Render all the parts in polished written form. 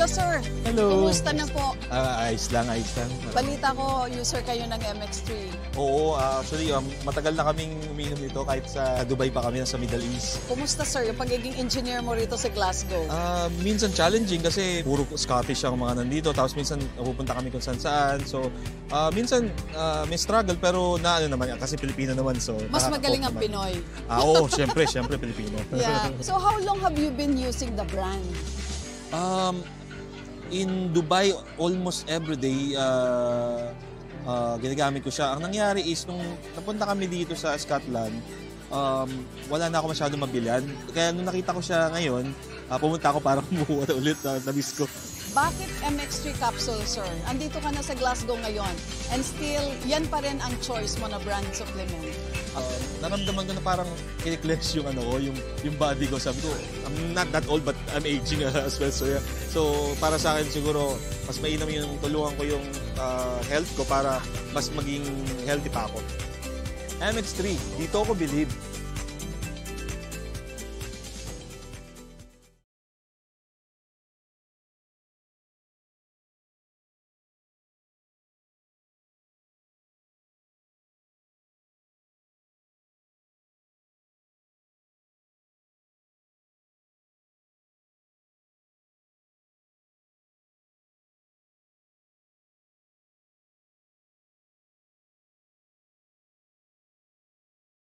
Hello, sir. Hello. Kumusta na po? Ayos lang. Balita ko, user kayo ng MX3. Oo, actually, matagal na kaming uminom nito kahit sa Dubai pa kami, sa Middle East. Kumusta, sir, yung pagiging engineer mo rito sa Glasgow? Minsan challenging kasi puro Scottish ang mga nandito, tapos minsan pupunta kami kung saan. So, minsan may struggle pero naman kasi Pilipino naman. So, mas magaling ang Pinoy. Oo, syempre Pilipino. Yeah. So, how long have you been using the brand? In Dubai, almost every day, ginagamit ko siya. Ang nangyari is, nung napunta kami dito sa Scotland, wala na ako masyadong mabilan. Kaya nung nakita ko siya ngayon, pumunta ako para kumuha na ulit na miss ko. Bakit MX3 capsule, sir? Andito ka na sa Glasgow ngayon and still, yan pa rin ang choice mo na brand supplement. Naramdaman ko na parang kiniklex yung yung body ko. Sabi ko, I'm not that old but I'm aging as well. So, yeah. So para sa akin siguro, mas mainam yung tulungan ko yung health ko para mas maging healthy pa ako. MX3, dito ako believe.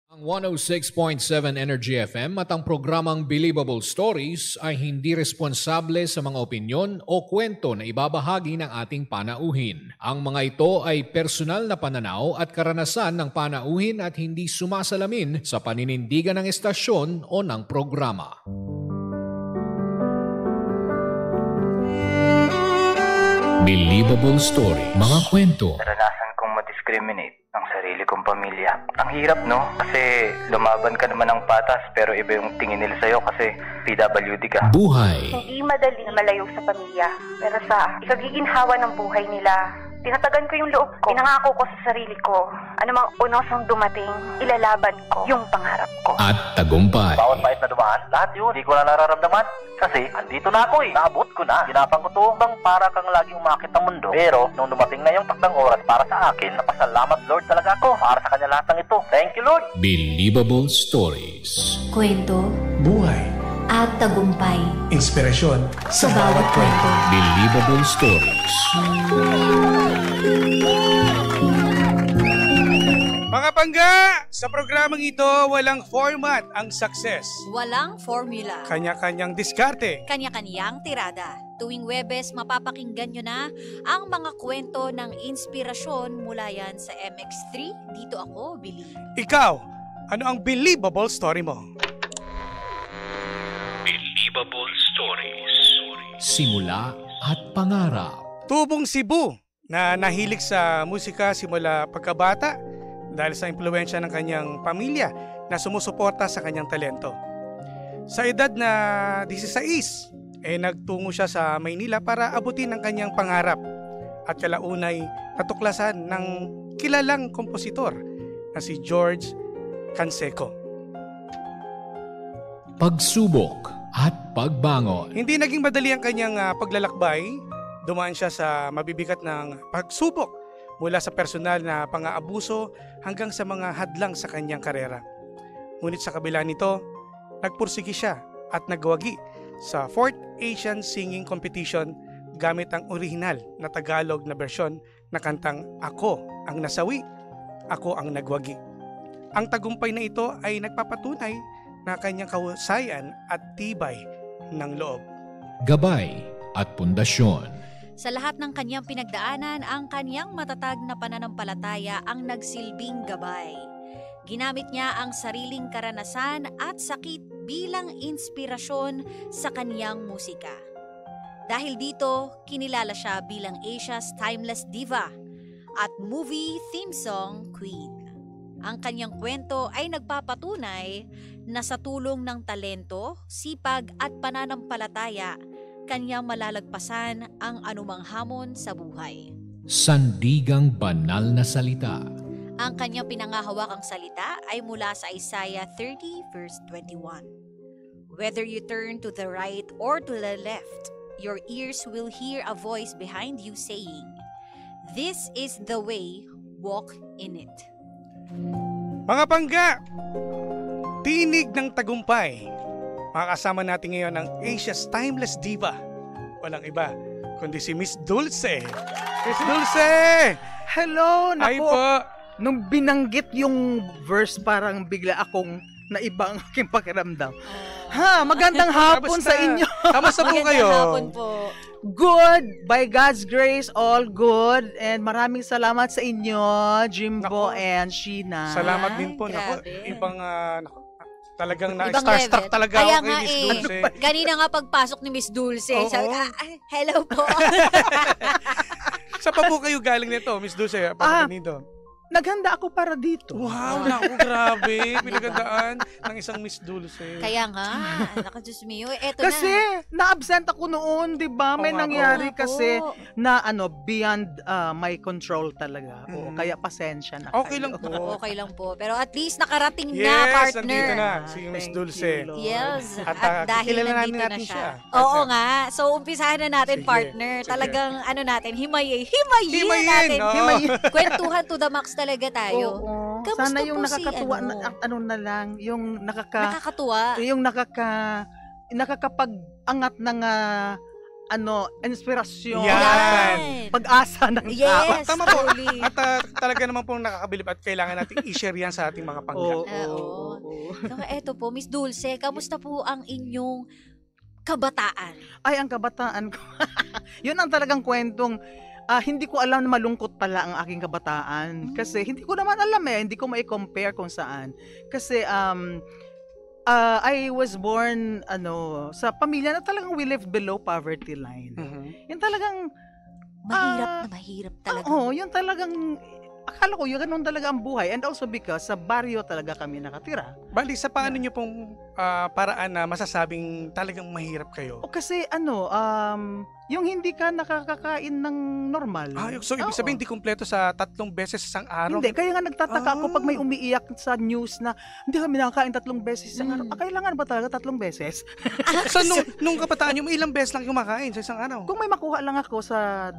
Ang 106.7 Energy FM at ang programang Believable Stories ay hindi responsable sa mga opinyon o kwento na ibabahagi ng ating panauhin. Ang mga ito ay personal na pananaw at karanasan ng panauhin at hindi sumasalamin sa paninindigan ng estasyon o ng programa. Believable Story. Mga kwento. Naranasan kong ma-discriminate ang sarili kong pamilya. Ang hirap, no? Kasi lumaban ka naman ng patas pero iba yung tingin nila sa'yo kasi PWD ka. Buhay. Hindi madali na malayo sa pamilya. Pero sa ikagiginhawa ng buhay nila, tinatagan ko yung loob ko. Pinangako ko sa sarili ko, anumang unosong dumating, ilalaban ko yung pangarap ko. At tagumpay. Bawat pahit na dumaan, lahat yun, hindi ko na nararamdaman. Kasi andito na ako eh. Naabot ko na. Ginapang ko to bang para kang laging umakit ng mundo. Pero nung dumating na yung takdang oras para sa akin, napasalamat Lord talaga ako para sa kanya lahat ng ito. Thank you Lord. Believable Stories. Kwento buhay at tagumpay. Inspirasyon sa bawat kwento. Believable Stories. Mga pangga, sa programang ito, walang format ang success. Walang formula. Kanya-kanyang diskarte. Kanya-kanyang tirada. Tuwing Webes, mapapakinggan nyo na ang mga kwento ng inspirasyon mula yan sa MX3. Dito ako, Believe. Ikaw, ano ang believable story mo? Believable Stories. Simula at pangarap. Tubong Cebu na nahilig sa musika simula pagkabata dahil sa impluwensya ng kanyang pamilya na sumusuporta sa kanyang talento. Sa edad na 16, nagtungo siya sa Maynila para abutin ang kanyang pangarap at kalaunay natuklasan ng kilalang kompositor na si George Canseco. Pagsubok at pagbangon. Hindi naging madali ang kanyang paglalakbay. Dumaan siya sa mabibigat ng pagsubok mula sa personal na pang-aabuso hanggang sa mga hadlang sa kanyang karera. Ngunit sa kabila nito, nagpursigi siya at nagwagi sa 4th Asian Singing Competition gamit ang orihinal na Tagalog na bersyon na kantang Ako ang Nasawi, Ako ang Nagwagi. Ang tagumpay na ito ay nagpapatunay na kanyang kahusayan at tibay ng loob. Gabay at pundasyon. Sa lahat ng kanyang pinagdaanan, ang kanyang matatag na pananampalataya ang nagsilbing gabay. Ginamit niya ang sariling karanasan at sakit bilang inspirasyon sa kanyang musika. Dahil dito, kinilala siya bilang Asia's Timeless Diva at movie theme song Queen. Ang kanyang kwento ay nagpapatunay na sa tulong ng talento, sipag at pananampalataya, kanyang malalagpasan ang anumang hamon sa buhay. Sandigang banal na salita. Ang kanyang pinangahawakang salita ay mula sa Isaiah 30 verse 21. Whether you turn to the right or to the left, your ears will hear a voice behind you saying, "This is the way, walk in it." Mga pangga, tinig ng tagumpay. Makakasama natin ngayon ang Asia's Timeless Diva. Walang iba, kundi si Miss Dulce. Miss Dulce! Hello! Hi Naku, po! nung binanggit yung verse, parang bigla akong naiba ang aking pakiramdam. Ha, magandang hapon Kamusta? sa inyo. Kamusta po kayo? Magandang hapon po. Good! By God's grace, all good. And maraming salamat sa inyo, Naku. Jimbo and Sheena. Salamat din po. Naku, Grabe. ibang talagang Ibang na-starstruck level. talaga Kaya ako kay nga Miss eh, Dulce. kanina nga pagpasok ni Miss Dulce, Oo. sabi, hello po. Saan pa po kayo galing nito, Miss Dulce? Para dito. Naghanda ako para dito. Wow, naku, grabe. Pinagandaan ng isang Miss Dulce. Kaya nga, naka Diyos mio, eto Kasi na. na-absent ako noon, 'di ba? May Oo nga po. nangyari Oo nga kasi po. na beyond my control talaga. Oo, Mhm. kaya pasensya na. Okay lang kayo. po. Okay lang po. Pero at least nakarating Yes, na, partner. nandito na si Miss Thank Dulce. you, Lord. Yes, At, at dahil kilala nandito na natin siya. siya. Oo nga. So, umpisahan na natin, Sige, partner. sige. Talagang, natin, himayin Himayin, natin. no? Kwentuhan to the max talaga tayo. Oo. Kamusta Sana yung po si, nakakatuwa ano? na lang, yung Nakakatuwa. yung nakakapag-angat ng inspirasyon Yan. at pag-asa ng tao. Yes, Tama po. truly. At talaga naman pong nakakabilib at kailangan natin i-share yan sa ating mga pangga. Oo. Oo. So, eto po, Miss Dulce, kamusta po ang inyong kabataan? Ay, ang kabataan ko. Yun ang talagang kwentong hindi ko alam na malungkot pala ang aking kabataan. Kasi hindi ko naman alam hindi ko mai-compare kung saan. Kasi I was born sa pamilya na talagang we live below poverty line. Mhm. Yun talagang Mahirap talaga. oo, yun talagang akala ko yun ganun talaga ang buhay. And also because sa baryo talaga kami nakatira. Bali, sa paano nyo pong paraan na masasabing talagang mahirap kayo? O kasi yung hindi ka nakakakain ng normal. So, ibig Oo. sabihin, hindi kumpleto sa 3 beses isang araw? Hindi, kaya nga nagtataka ako pag may umiiyak sa news na hindi kami nakakain 3 beses isang araw. Kailangan ba talaga 3 beses? So, nung kabataan nyo, ilang beses lang kumakain sa isang araw? Kung may makuha lang ako sa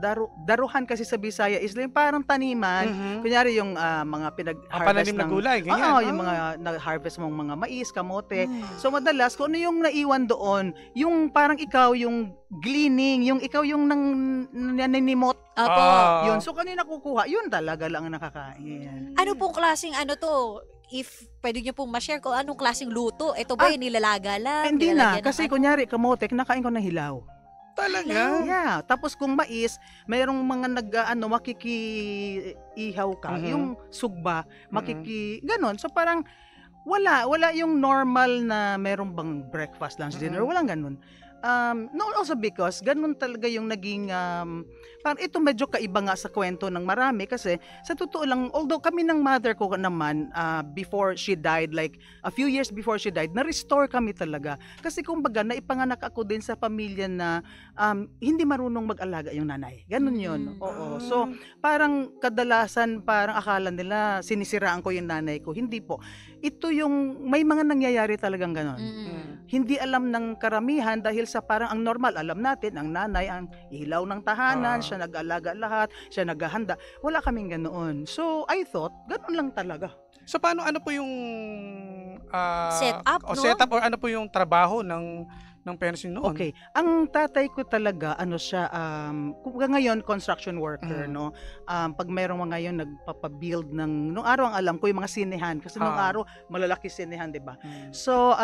daruhan kasi sa Bisaya is yung parang taniman. Mhm. Kunyari yung mga pinag-harvest Pananim na gulay, ganyan. Oo, yung mga nag-harvest mong mga mais, kamote. So madalas, kung ano yung naiwan doon, yung parang ikaw yung gleaning, yung ikaw yung naninimot, Opo. yun. So kanina kukuha, yun talaga lang ang nakakain. Ano pong klaseng to? If pwede nyo pong ma-share kung anong klaseng luto. Ito ba yung nilalaga lang? Hindi na, Nilalagyan ng kasi ano? kunyari kamote, kinakain ko ng hilaw. Talaga? Yeah, tapos kung mais, mayroong mga makiki-ihaw ka, Mhm. yung sugba, ganon. So parang wala yung normal na merong bang breakfast, lunch, dinner, walang ganon. No, also because ganun talaga yung naging parang ito medyo kaiba nga sa kwento ng marami kasi sa totoo lang, although kami ng mother ko naman before she died, like a few years before she died, na-restore kami talaga kasi kumbaga naipanganak ako din sa pamilya na hindi marunong mag-alaga yung nanay, ganun yun. Oo, so parang kadalasan parang akala nila sinisiraan ko yung nanay ko, hindi po. Ito yung may mga nangyayari talagang ganon. Hindi alam ng karamihan dahil sa parang ang normal, alam natin, ang nanay ang ilaw ng tahanan, siya nag-alaga lahat, siya naghahanda. Wala kaming ganoon. So, I thought, ganoon lang talaga. So, ano po yung Setup, no? setup or ano po yung trabaho ng parents nyo noon? Okay. Ang tatay ko talaga, siya, kung ngayon, construction worker, no? Pag mayroong mga ngayon, nagpapabuild nung araw ang alam ko, yung mga sinehan. Kasi nung araw, malalaki sinehan, di ba? So,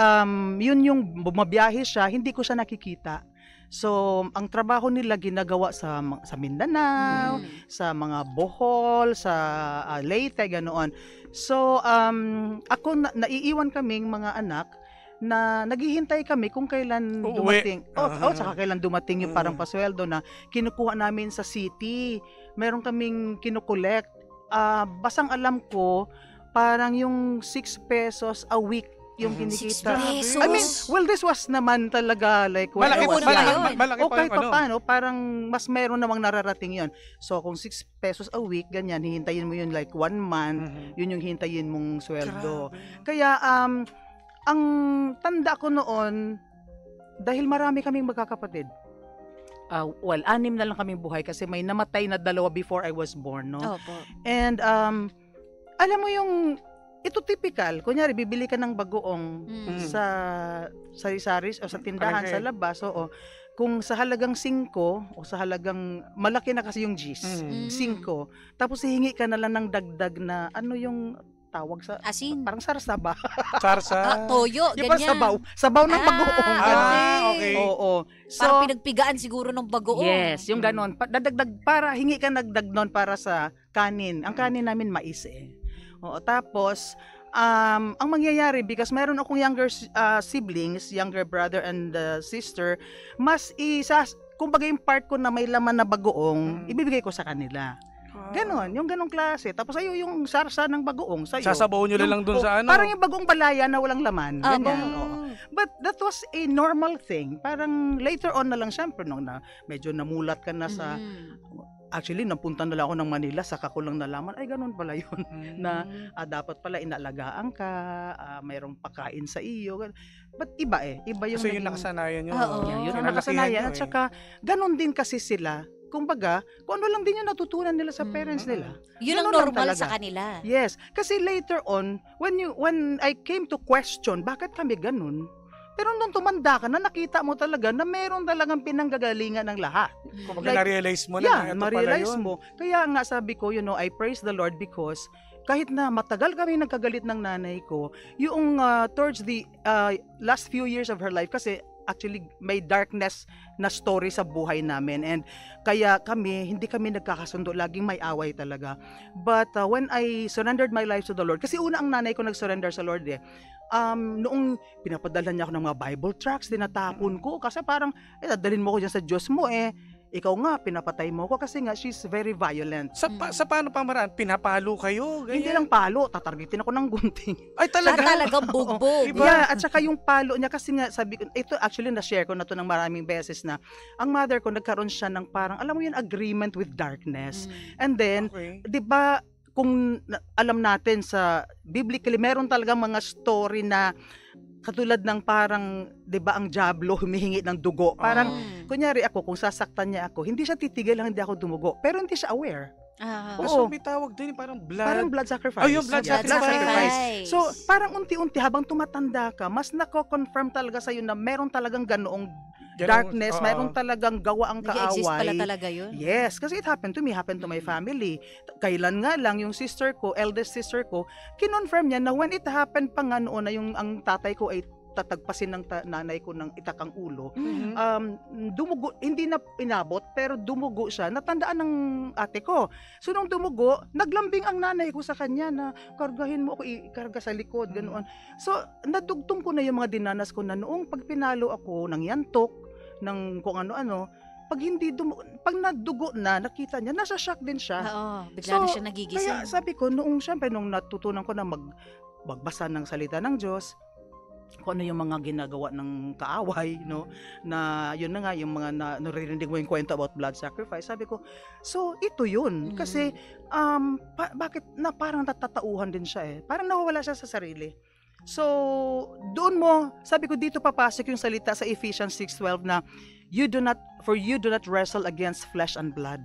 yun yung bumabiyahe siya, hindi ko siya nakikita. So, ang trabaho nila ginagawa sa Mindanao, sa mga Bohol, sa Leyte, ganoon. So, ako, naiiwan kaming mga anak na naghihintay kami kung kailan dumating. Saka kailan dumating yung parang pasweldo na kinukuha namin sa city. Meron kaming kinukolekt. Basang alam ko, parang yung 6 pesos a week yung kinikita. 6 pesos? I mean, well, this was naman talaga like when Malaki I po was na young. yun. Malaki O pa kahit yung ano. paano, parang mas meron namang nararating yon. So, kung 6 pesos a week, ganyan, hihintayin mo yun like 1 month, yun yung hintayin mong sweldo. Kaya, ang tanda ko noon, dahil marami kaming magkakapatid, 6 na lang kaming buhay kasi may namatay na 2 before I was born, no? Opo. And alam mo yung ito typical, kunyari bibili ka ng bagoong sa sari-saris o sa tindahan Correct. sa labas, oo. Kung sa halagang 5 o sa halagang malaki na kasi yung G's, 5. Tapos hihingi ka na lang ng dagdag na ano yung tawag sa Asin. parang sarsaba. Sarsa. Toyo, Yung ganyan. sabaw ng bagoong. Okay. Oo. Parang pinagpigaan siguro ng bagoong. Yes, yung ganon. Dadagdag para hingi ka nagdag nun para sa kanin. Ang kanin namin mais eh. Oo, tapos ang mangyayari because meron akong younger siblings, younger brother and sister, mas kumbaga yung part ko na may laman na bagoong, ibibigay ko sa kanila. Ganon, yung ganong klase. Tapos ayo yung sarsa ng bagoong sa'yo. Sasabaw nyo lang dun sa ano. Parang yung bagoong balaya na walang laman. Ganyan. Aba. Oo. But that was a normal thing. Parang later on na lang, syempre, nung na medyo namulat ka na sa... Actually, napunta na lang ako ng Manila, saka ko lang nalaman, ay ganun pala yun. Na dapat pala inaalagaan ka, mayroong pagkain sa iyo. But iba iba yung So yun nakasanayan nyo. Oo. Yeah, yun ang Kinalakihan nakasanayan. nyo At saka, ganun din kasi sila. Kumbaga, kung ano lang din yung natutunan nila sa parents nila. Yun ang Ganun lang normal talaga. sa kanila. Yes. Kasi later on, when I came to question, bakit kami ganun? Pero nung tumanda ka na, nakita mo talaga na meron talagang pinanggagalingan ng lahat. Kung Like, na-realize mo na, Yeah, ito ma-realize pala yun. mo. Kaya nga sabi ko, I praise the Lord because kahit na matagal kami nagkagalit ng nanay ko, yung towards the last few years of her life, kasi actually may darkness na story sa buhay namin, and kaya hindi kami nagkakasundo, laging may away talaga. But when I surrendered my life to the Lord, kasi una ang nanay ko nag-surrender sa Lord noong pinapadala niya ako ng mga Bible tracts, tinatapon ko kasi parang dadalhin mo ko dyan sa Diyos mo ikaw nga, pinapatay mo ko kasi nga she's very violent. Sa paano pamaraan? Pinapalo kayo? Ganyan? Hindi lang palo, tatargetin ako ng gunting. Ay, talaga? Talagang bugbog. Yeah, at saka yung palo niya kasi nga sabi ko, ito actually na-share ko na to ng maraming beses na ang mother ko nagkaroon siya ng parang, alam mo yun, agreement with darkness. And then, Okay. 'di ba, kung alam natin sa biblically, meron talagang mga story na katulad ng parang, 'di ba, ang diablo humihingi ng dugo. Parang kunyari ako, kung sasaktan niya ako, hindi siya titigil lang hindi ako dumugo. Pero hindi siya aware. So, Oo. may tawag din, parang blood. Parang blood sacrifice. Oh, yung blood sacrifice. So, parang unti-unti habang tumatanda ka, mas nako-confirm talaga sa'yo na meron talagang ganoong darkness, mayroon talagang gawa ang Nag-exist pala kaaway. talaga yun. Yes, kasi it happened to me, happened to my family. Kailan nga lang yung sister ko, eldest sister ko, kinonfirm niya na when it happened pa nga noon na yung ang tatay ko ay tatagpasin ng nanay ko ng itakang ulo. Dumugo, hindi na inabot, pero dumugo siya. Natandaan ng ate ko. So nung dumugo, naglambing ang nanay ko sa kanya na kargahin mo ako, ikarga sa likod, ganoon. So nadugtong ko na yung mga dinanas ko na noong pag pinalo ako ng yantok, ng kung ano-ano, pag nadugo na, nakita niya, nasa shock din siya. Oo, bigla na siya nagigising. Kaya sabi ko, syempre, nung natutunan ko na magbasa ng salita ng Diyos, kung ano yung mga ginagawa ng kaaway, no, na yun na nga, yung mga naririnig mo yung kwento about blood sacrifice, sabi ko, so ito yun. Kasi, bakit na parang natatauhan din siya parang nawawala siya sa sarili. So, doon mo, sabi ko dito papasok yung salita sa Ephesians 6:12 na you do not wrestle against flesh and blood,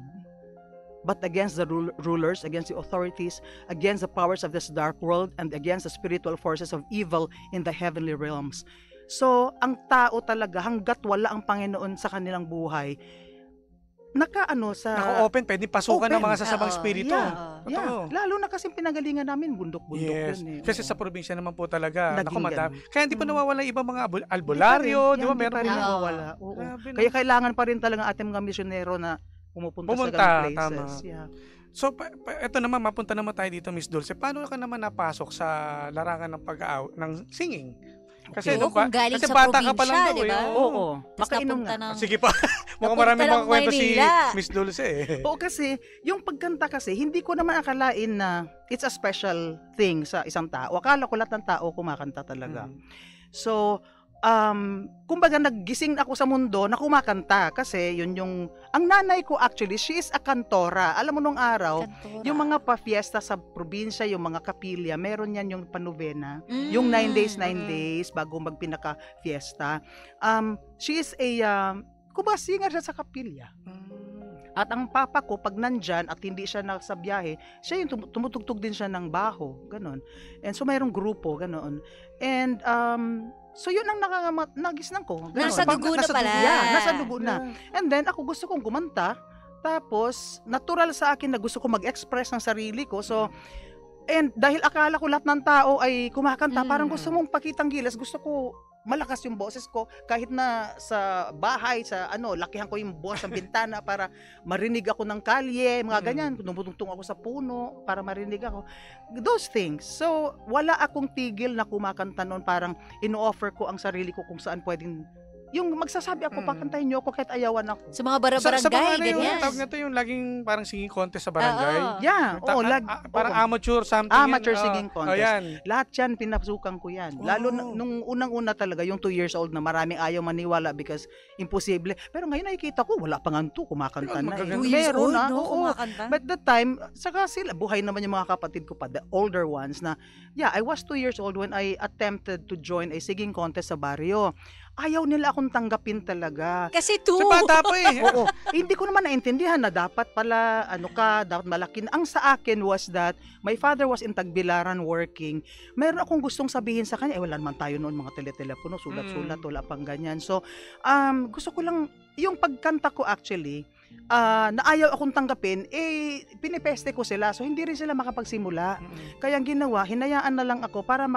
but against the rulers, against the authorities, against the powers of this dark world, and against the spiritual forces of evil in the heavenly realms. So, ang tao talaga, hanggat wala ang Panginoon sa kanilang buhay, naka-open, pwede pasukan ng mga sasamang espiritu. Yeah. Lalo na kasi pinagalingan namin, bundok-bundok Yes. yun Kasi sa probinsya naman po talaga, Naging madami. ganun. Kaya hindi pa nawawala ibang mga albularyo, di ba? Meron pa rin Oo. nawawala. Oo. Grabe, no? Kaya kailangan pa rin talaga ating mga misyonero na pumunta sa ganung places. tama. Yeah. So, ito naman, mapunta naman tayo dito, Miss Dulce. Paano ka naman napasok sa larangan ng ng singing? Kasi, Oo, kung galing kasi sa bata ka pa lang probinsya, daw, di ba? Oo. Tapos Makainom napunta nga. ng... Sige pa. Mukhang Napunta marami mga ng kwento si Maynila. Miss Dulce Oo, kasi yung pagkanta kasi, hindi ko naman akalain na it's a special thing sa isang tao. Akala ko lahat ng tao kumakanta talaga. So, kumbaga naggising ako sa mundo na kumakanta kasi yun ang nanay ko actually, she is a kantora. Alam mo nung araw, Kantora. yung mga pa-fiesta sa probinsya, yung mga kapilya, meron yan yung panovena, yung 9 days bago magpinaka-fiesta. She is a kumbaga singer siya sa kapilya. At ang papa ko, pag nandyan at hindi siya nasa biyahe, siya yung tumutugtog din siya ng baho, ganon. And so mayroong grupo, ganon. And so yun ang nagisnan ko. Ganon. Nasa dugo na pala. Nasa dugo na. And then ako gusto kong kumanta, tapos natural sa akin na gusto ko mag-express ng sarili ko. So, and dahil akala ko lahat ng tao ay kumakanta, parang gusto mong pakitang gilas, gusto ko malakas yung boses ko kahit na sa bahay, sa lakihan ko yung buwas ng bintana para marinig ako ng kalye, mga ganyan. Tumutungtong ako sa puno para marinig ako. Those things. So, wala akong tigil na kumakanta noon. Parang ino-offer ko ang sarili ko kung saan pwedeng yung magsasabi ako, pakantahin niyo ako kahit ayawan ako. Sa mga barangay, sa mga ganyan. Tawag na to yung laging parang singing contest sa barangay. Yeah. Parang amateur something. Amateur singing contest. Yan. Lahat yan, pinasukan ko yan. Lalo nung unang-una talaga, yung 2 years old na maraming ayaw maniwala because imposible. Pero ngayon nakikita ko, wala pang anto, kumakanta na. 2 years old, no? Oo. Kumakanta. But that time, saka sila, buhay naman yung mga kapatid ko pa, the older ones na, I was 2 years old when I attempted to join a singing contest sa barrio. Ayaw nila akong tanggapin talaga. Kasi 2. Sa bata pa eh. Oo. Hindi ko naman naintindihan na dapat pala, dapat malaki. Ang sa akin was that, my father was in Tagbilaran working. Meron akong gustong sabihin sa kanya, wala naman tayo noon mga teletelepono, sulat-sulat, wala pang ganyan. So, gusto ko lang, yung pagkanta ko actually, na ayaw akong tanggapin, pinipeste ko sila. So, hindi rin sila makapagsimula. Kaya ang ginawa, hinayaan na lang ako para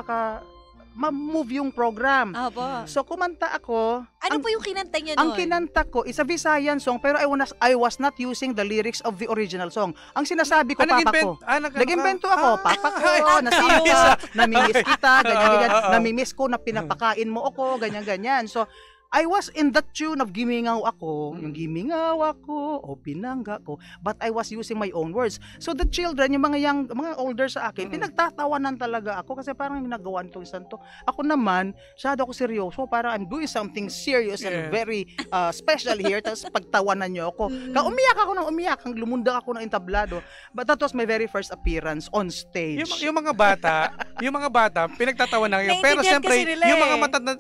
ma-move yung program. Opo. So, kumanta ako. Ano po yung kinanta niyo Ang noon? kinanta ko is a Visayan song, pero I was not using the lyrics of the original song. Ang sinasabi ko, papa ko. Nag-invento ako. Papa ko, nasiyo ka, namimiss kita, ganyan-ganyan. Namimiss ko na pinapakain mo ako, ganyan-ganyan. So, I was in that tune of gimingaw ako, yung gimingaw ako, o pinangga ko, but I was using my own words. So the children, yung mga older sa akin, pinagtatawanan talaga ako kasi parang nagawa nitong isang to. Ako naman, masyado ako seryoso, parang I'm doing something serious and very special here, tapos pagtawanan niyo ako. Umiyak ako ng umiyak, lumundag ako ng entablado. But that was my very first appearance on stage. Yung mga bata, pinagtatawanan kayo. Pero siyempre, yung mga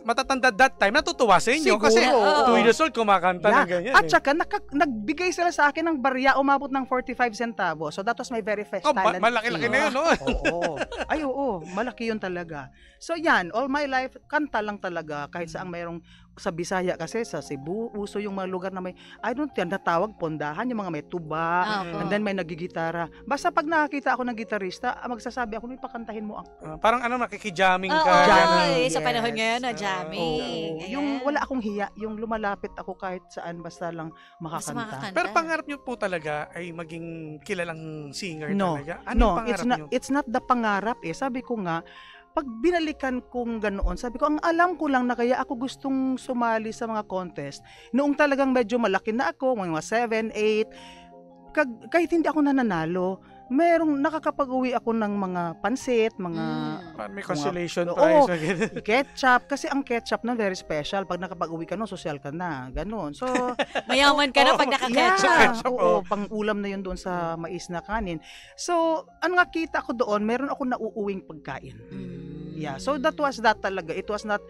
matatanda that time, natutuwa sa inyo. Siguro, kasi 2 years old kumakanta ng ganyan. At saka nagbigay sila sa akin ng barya, umabot ng 45 centavos. So that was my very first talent. Malaki-laki na yun, no? Oo. Ay, oo. Malaki yun talaga. So yan, all my life, kanta lang talaga. Kahit saang mayroong sa Bisaya kasi, sa Cebu, uso yung mga lugar na may, natawag pondahan, yung mga may tuba, and then may nagigitara. Basta pag nakakita ako ng gitarista, magsasabi ako, pakantahin mo ako. Parang nakikijamming ka. Jamming, sa panahon ngayon, jamming. Yung wala akong hiya, yung lumalapit ako kahit saan, basta lang makakanta. Pero pangarap nyo po talaga ay maging kilalang singer talaga? It's not the pangarap eh. Sabi ko nga, pag binalikan kong ganoon, sabi ko, ang alam ko lang na kaya ako gustong sumali sa mga contest, noong talagang medyo malaki na ako, mga 7, 8, kahit hindi ako nananalo, merong nakakapag-uwi ako ng mga pansit, mga may consolation prize. Ketchup. Kasi ang ketchup na very special. Pag nakapag-uwi ka, social ka na. Ganon. So, mayaman ka na pag naka-ketchup. Oo, pang-ulam na yun doon sa mais na kanin. So, ang nakita ko doon, meron ako nauuwing pagkain. Yeah. So, that was that talaga. It was not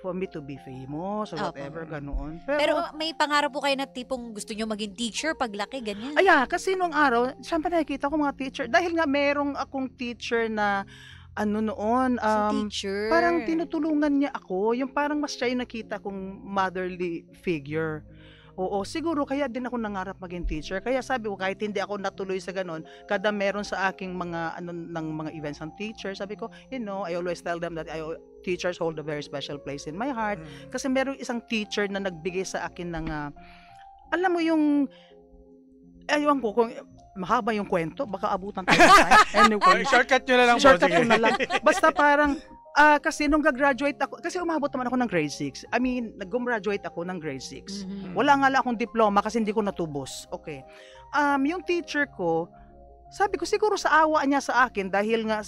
for me to be famous or whatever, ganoon. Pero may pangarap po kayo na tipong gusto nyo maging teacher paglaki, ganyan? Kasi nung araw, siyempre nakikita ko mga teacher. Dahil nga merong akong teacher na noon, teacher. Parang tinutulungan niya ako. Yung parang mas siya yung nakita kong motherly figure. Oo, siguro kaya din ako nangarap maging teacher. Kaya sabi ko, kahit hindi ako natuloy sa ganon, kada meron sa aking mga ng mga events ng teacher, sabi ko, I always tell them that teachers hold a very special place in my heart. Kasi meron isang teacher na nagbigay sa akin ng, alam mo yung, aywan ko, kung mahaba yung kwento, baka abutan tayo. Anyway, shortcut nyo na lang. Shortcut ko na lang. Basta parang, kasi nung gagraduate ako, kasi umabot naman ako ng grade 6. I mean, nag-graduate ako ng grade 6. Wala nga lang akong diploma kasi hindi ko natubos. Okay. Yung teacher ko, sabi ko siguro sa awa niya sa akin dahil nga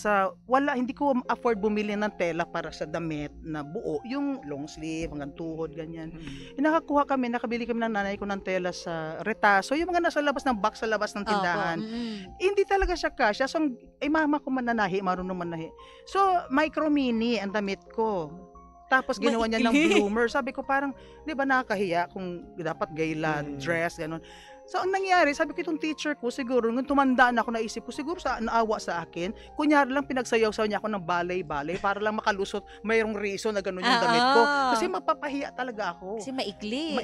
hindi ko afford bumili ng tela para sa damit na buo, yung long sleeve, hanggang tuhod, ganyan. Nakabili kami ng nanay ko ng tela sa Retaso, yung mga nasa labas ng box sa labas ng tindahan. Hindi talaga siya kasya. So, mama ko mananahi, marunong manahi. So, micro mini ang damit ko. Tapos ginawa niya ng Maikli. bloomer. Sabi ko parang, di ba nakakahiya kung dapat gayla, dress, gano'n. So, ang nangyari, sabi ko itong teacher ko, siguro, nung tumanda na ako, naisip ko, siguro naawa sa akin, kunyari lang pinagsayaw-sayaw niya ako ng balay-balay para lang makalusot, mayroong reason na gano'n yung damit ko. Kasi mapapahiya talaga ako. Kasi maikli.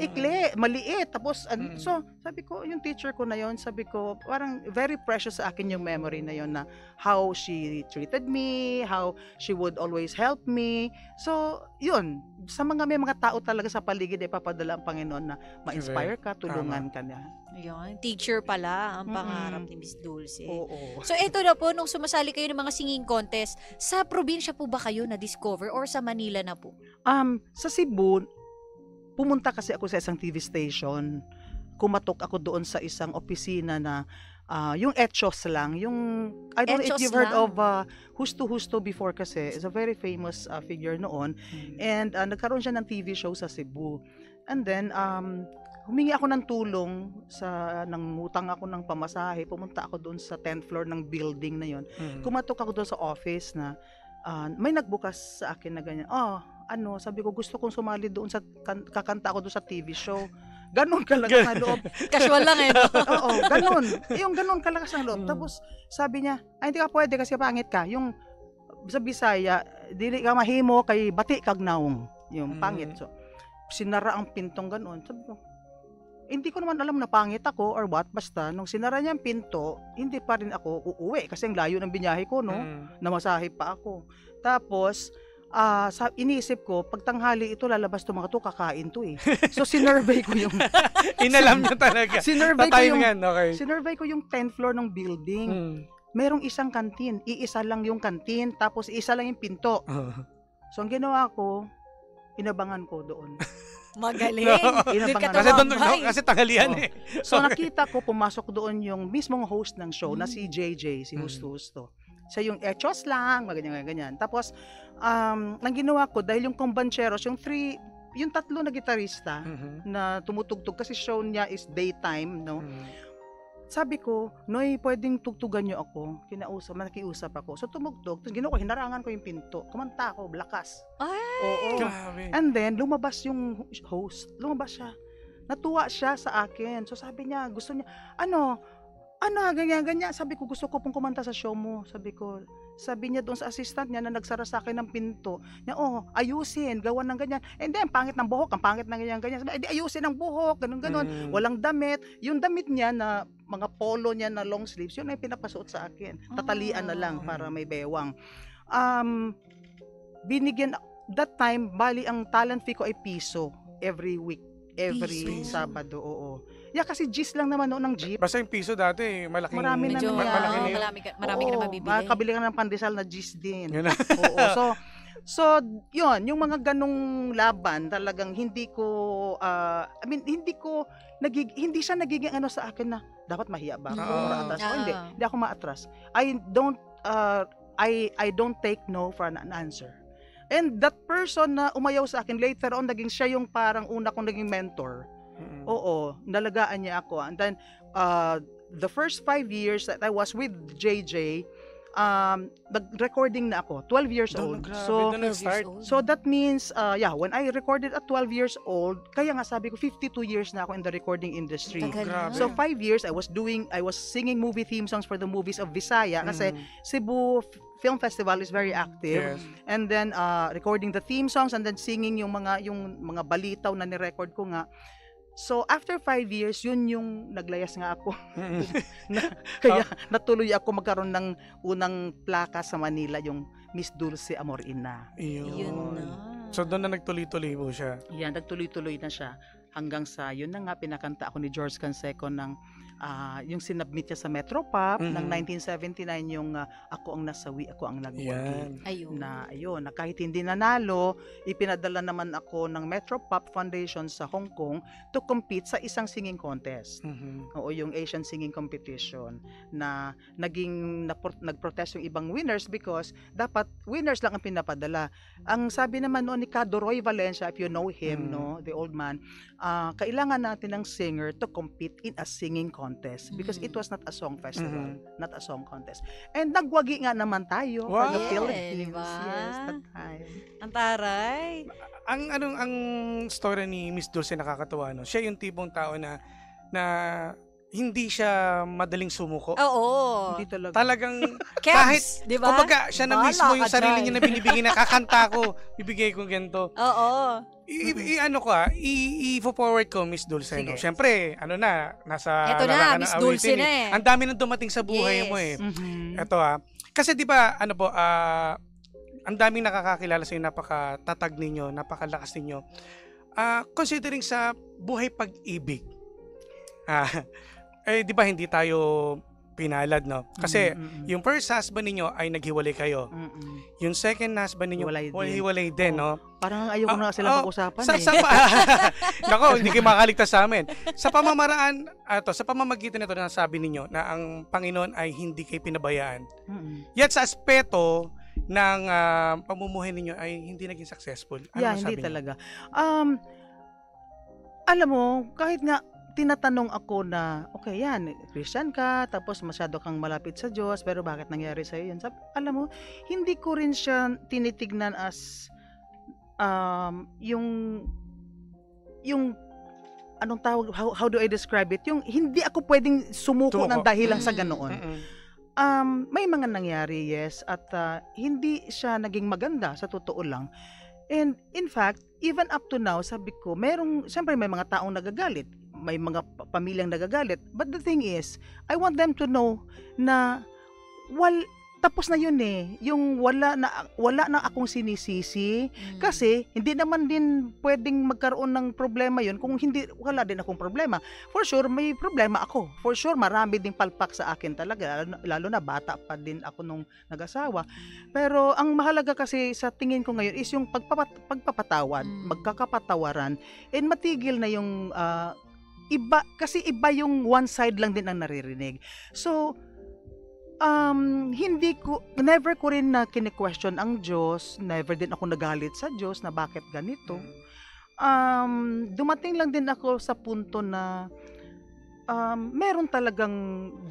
Maliit. Tapos, so, sabi ko, yung teacher ko na yon, sabi ko, parang very precious sa akin yung memory na yon na how she treated me, how she would always help me. So, yun, may mga tao talaga sa paligid papadala ang Panginoon na ma-inspire ka, tulungan ka niya. Ayun, teacher pala ang pangarap ni Miss Dulce. Oo. So ito na po, nung sumasali kayo ng mga singing contest, sa probinsya po ba kayo na-discover or sa Manila na po? Sa Cebu, pumunta kasi ako sa isang TV station. Kumatok ako doon sa isang opisina na yung Etchos lang. Yung, I don't know if Etchos you've heard lang. of Husto before kasi. It's a very famous figure noon. And nagkaroon siya ng TV show sa Cebu. And then, humingi ako ng tulong nangutang ako ng pamasahe. Pumunta ako doon sa 10th floor ng building na yon. Kumatok ako doon sa office na may nagbukas sa akin na ganyan. Sabi ko, gusto kong sumali doon kakanta ako doon sa TV show. Ganon kalakas ang loob. Casual lang no? Oo, ganon. Yung ganon kalakas ang loob. Tapos sabi niya, hindi ka pwede kasi pangit ka. Yung sa Bisaya, dili ka mahimo kay bati kag naong. Yung pangit. So, sinara ang pintong ganon. Sabi ko, hindi ko naman alam na pangit ako or what. Basta, nung sinara niya ang pinto, hindi pa rin ako uuwi. Kasi ang layo ng binyahe ko, no? Namasahe pa ako. Tapos, iniisip ko, pag tanghali ito, lalabas ito mga to, kakain to eh. So, sinurvey ko yung... Inalam niyo talaga. Sinurvey ko yung 10th floor ng building. Merong isang kantin. Iisa lang yung kantin. Tapos, isa lang yung pinto. So, ang ginawa ko, inabangan ko doon. Magaling. Kasi tanghalian eh. So nakita ko, pumasok doon yung mismong host ng show na si JJ, si Husto. Siya yung Etchos lang, ganyan. Tapos, ang ginawa ko, dahil yung Combancheros, yung tatlo na gitarista na tumutugtog, kasi show niya is daytime, no? Sabi ko, Noy, pwedeng tugtugan niyo ako. Nakiusap ako. So tumugtog. Tapos ginawa ko, hinarangan ko yung pinto. Kumanta ako, lakas. Ay! Oo. Grabe. And then, lumabas yung host. Lumabas siya. Natuwa siya sa akin. So sabi niya, gusto niya, ganyan. Sabi ko, gusto ko pong kumanta sa show mo. Sabi niya doon sa assistant niya na nagsara sa akin ng pinto. Niya, ayusin, gawan ng ganyan. And then, pangit ng buhok, ang pangit ng ganyan. Sabi, ayusin ang buhok, ganun. Walang damit. Yung damit niya na, mga polo niya na long sleeves, yun ay pinapasuot sa akin. Tatalian na lang para may bewang. Binigyan, that time, bali, ang talent fee ko ay piso every week. Every Sabado, oo. Kasi G's lang naman noon ng jeep. Basta yung piso dati, malaking... Marami na Marami ka na mabibili. Kabili ka ng pandesal na G's din. Oo. So, yun, yung mga ganong laban, talagang hindi siya nagiging sa akin na, dapat mahiya ba ako? Atras ko? Hindi ako maatras. I don't take no for an answer. And that person na umayaw sa akin, later on, naging siya yung parang una kong naging mentor. Oo, nalagaan niya ako. And then, the first 5 years that I was with JJ, nag-recording na ako, 12 years old. So that means, when I recorded at 12 years old, kaya nga sabi ko, 52 years na ako in the recording industry. So 5 years, I was singing movie theme songs for the movies of Visaya, kasi Cebu Film Festival is very active. And then, recording the theme songs and then singing yung mga balitaw na ni-record ko nga. So, after 5 years, yun yung naglayas nga ako. Kaya natuloy ako magkaroon ng unang plaka sa Manila, yung Miss Dulce Amorina. Yun na. So, doon na nagtuloy-tuloy po siya. Yan, nagtuloy-tuloy na siya. Hanggang sa, yun na nga, pinakanta ako ni George Canseco ng yung sinubmit niya sa Metropop ng 1979, yung Ako ang Nasawi, Ako ang Nagwagi. Na kahit hindi nanalo, ipinadala naman ako ng Metropop Foundation sa Hong Kong to compete sa isang singing contest. Oo, yung Asian Singing Competition na nagprotest yung ibang winners because dapat winners lang ang pinapadala. Ang sabi naman noon ni Cadoroy Valencia, if you know him, no, the old man, kailangan natin ng singer to compete in a singing contest. contest because it was not a song festival, not a song contest. And nagwagi nga naman tayo for the Wow. Philippines. Diba? Yes, that time. Ang taray. Ang story ni Miss Dulce nakakatuwa, no? Siya yung tipong tao na hindi siya madaling sumuko. Oo. Hindi talaga. Talagang Kebs, di ba? kumbaga siya na Bahala mismo yung ka sarili dyan. niya na binibigay na kakanta ko, bibigay ko ganito. Oo. I-forward ko, Miss Dulce. No? Sige. Siyempre, nasa Eto na, larangan ng Miss Dulce awitin na eh. Ang dami nang dumating sa buhay Yes. mo eh. Mhm. Eto kasi di ba, ang daming nakakakilala sa inyo, napakatatag ninyo, napakalakas ninyo. Considering sa buhay pag-ibig, di ba hindi tayo pinalad, no? Kasi yung first husband ninyo ay naghiwalay kayo. Yung second husband ninyo, hiwalay din, no? Parang ayoko na sila pag-usapan Nako, hindi kayo makaligtas sa amin. Sa pamamagitan nito na sabi ninyo na ang Panginoon ay hindi kayo pinabayaan. Yet sa aspeto ng pamumuhay ninyo ay hindi naging successful. Hindi talaga. Alam mo, kahit nga tinatanong ako na, okay yan, Christian ka, tapos masyado kang malapit sa Diyos, pero bakit nangyari sa'yo yun? Alam mo, hindi ko rin siya tinitignan as yung anong tawag, how do I describe it? Yung hindi ako pwedeng sumuko ng dahil lang sa ganoon. May mga nangyari, yes, at hindi siya naging maganda sa totoo lang. And in fact, even up to now, sabi ko, siyempre may mga taong nagagalit, may mga pamilyang nagagalit. But the thing is, I want them to know na tapos na yun eh. Yung wala na akong sinisisi. Kasi hindi naman din pwedeng magkaroon ng problema yun kung wala din akong problema. For sure, may problema ako. For sure, marami ding palpak sa akin talaga. Lalo na bata pa din ako nung nag-asawa. Pero ang mahalaga kasi sa tingin ko ngayon is yung pagpapatawad, magkakapatawaran, and matigil na yung iba. Kasi iba yung one side lang din ang naririnig. So, never ko rin na kine-question ang Diyos, never din ako nagalit sa Diyos na bakit ganito. Dumating lang din ako sa punto na meron talagang